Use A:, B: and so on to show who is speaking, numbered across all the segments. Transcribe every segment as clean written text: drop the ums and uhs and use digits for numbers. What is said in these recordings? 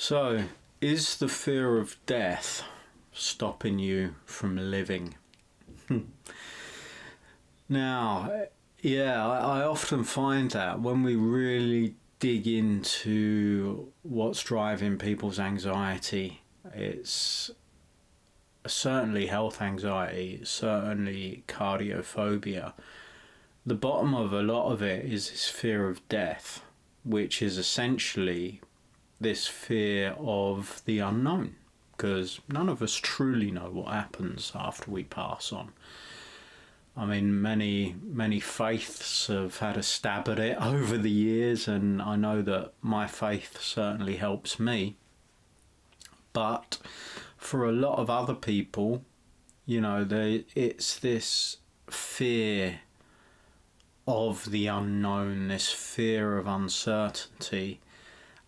A: So, is the fear of death stopping you from living? Now, yeah, I often find that when we really dig into what's driving people's anxiety, it's certainly health anxiety, certainly cardiophobia. The bottom of a lot of it is this fear of death, which is essentially this fear of the unknown, because none of us truly know what happens after we pass on. I mean, many faiths have had a stab at it over the years, and I know that my faith certainly helps me. But for a lot of other people, it's this fear of the unknown, this fear of uncertainty.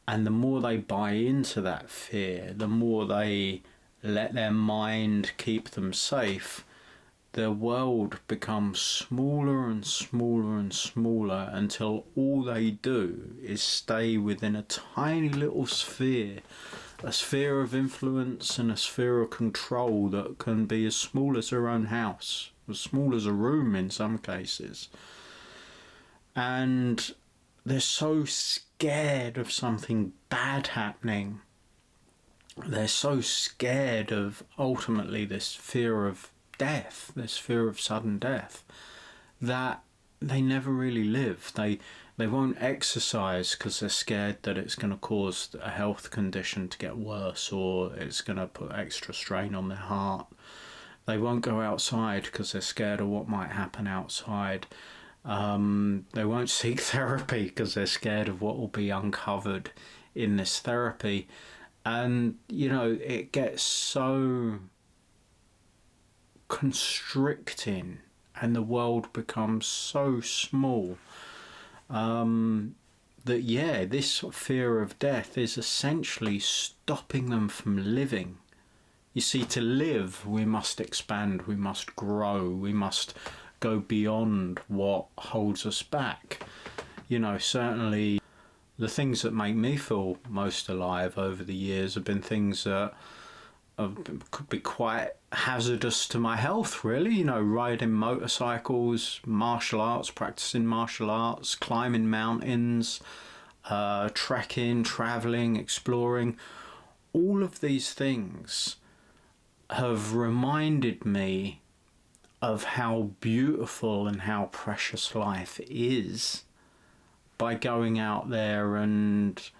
A: And the more they buy into that fear, the more they let their mind keep them safe, their world becomes smaller and smaller and smaller until all they do is stay within a tiny little sphere, a sphere of influence and a sphere of control that can be as small as their own house, as small as a room in some cases. And they're so scared of something bad happening. They're so scared of ultimately this fear of death, this fear of sudden death, that they never really live. They won't exercise because they're scared that it's going to cause a health condition to get worse, or it's going to put extra strain on their heart. They won't go outside because they're scared of what might happen outside. They won't seek therapy because they're scared of what will be uncovered in this therapy. And, it gets so constricting and the world becomes so small that, this fear of death is essentially stopping them from living. You see, to live, we must expand, we must grow, we must go beyond what holds us back. Certainly the things that make me feel most alive over the years have been things that could be quite hazardous to my health, really. Riding motorcycles, martial arts, practicing martial arts, climbing mountains, trekking, traveling, exploring. All of these things have reminded me of how beautiful and how precious life is by going out there and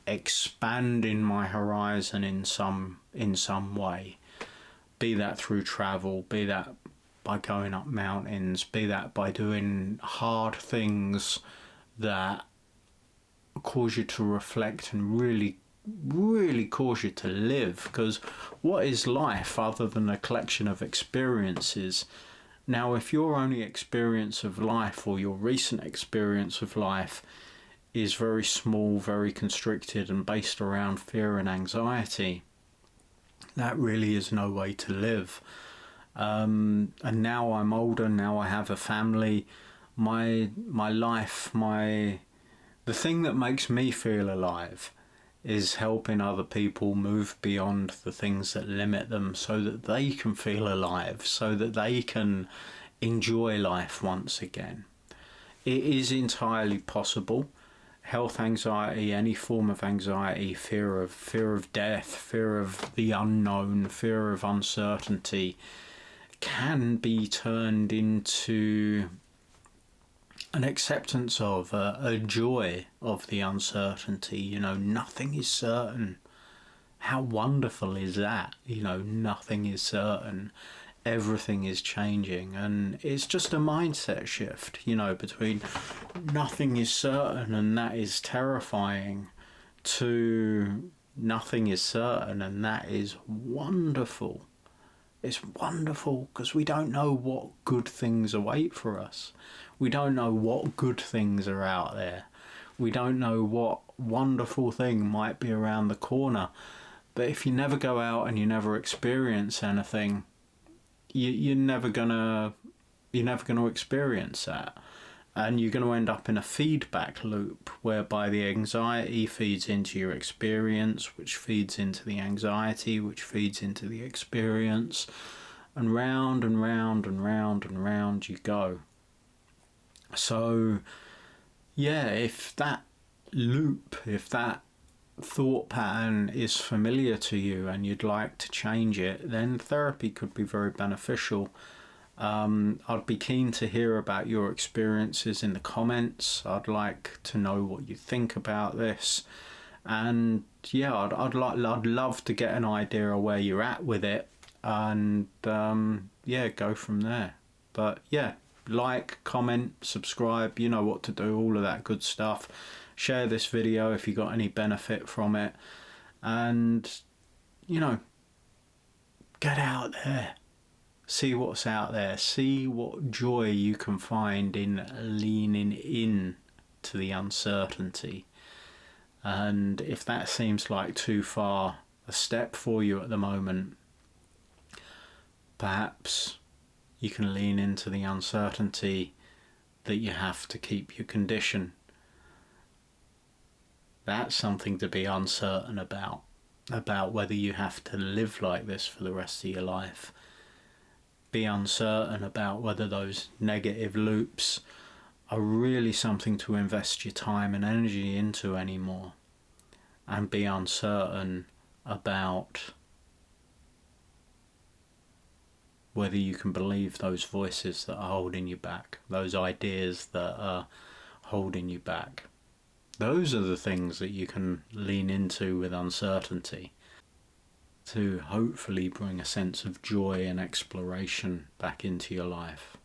A: expanding my horizon in some way, be that through travel, be that by going up mountains, be that by doing hard things that cause you to reflect and really cause you to live. Because what is life other than a collection of experiences? Now, if your only experience of life, or your recent experience of life, is very small, very constricted and based around fear and anxiety, that really is no way to live. And now I'm older, now I have a family, my life, the thing that makes me feel alive is helping other people move beyond the things that limit them so that they can feel alive, so that they can enjoy life once again. It is entirely possible. Health anxiety, any form of anxiety, fear of death, fear of the unknown, fear of uncertainty, can be turned into an acceptance of, a joy of the uncertainty. Nothing is certain. How wonderful is that? Nothing is certain. Everything is changing, and it's just a mindset shift, between nothing is certain and that is terrifying, to nothing is certain and that is wonderful. It's wonderful because we don't know what good things await for us. We don't know what good things are out there. We don't know what wonderful thing might be around the corner. But if you never go out and you never experience anything, you're never gonna experience that. And you're going to end up in a feedback loop whereby the anxiety feeds into your experience, which feeds into the anxiety, which feeds into the experience, and round and round and round and round you go. So, yeah, if that loop, if that thought pattern is familiar to you and you'd like to change it, then therapy could be very beneficial. I'd be keen to hear about your experiences in the comments. I'd like to know what you think about this, and yeah, I'd love to get an idea of where you're at with it, and yeah, go from there. But yeah, like, comment, subscribe, you know what to do, all of that good stuff. Share this video if you got any benefit from it, and you know, get out there. See what's out there. See what joy you can find in leaning in to the uncertainty. And if that seems like too far a step for you at the moment, perhaps you can lean into the uncertainty that you have to keep your condition. That's something to be uncertain about whether you have to live like this for the rest of your life. Be uncertain about whether those negative loops are really something to invest your time and energy into anymore. And be uncertain about whether you can believe those voices that are holding you back, those ideas that are holding you back. Those are the things that you can lean into with uncertainty, to hopefully bring a sense of joy and exploration back into your life.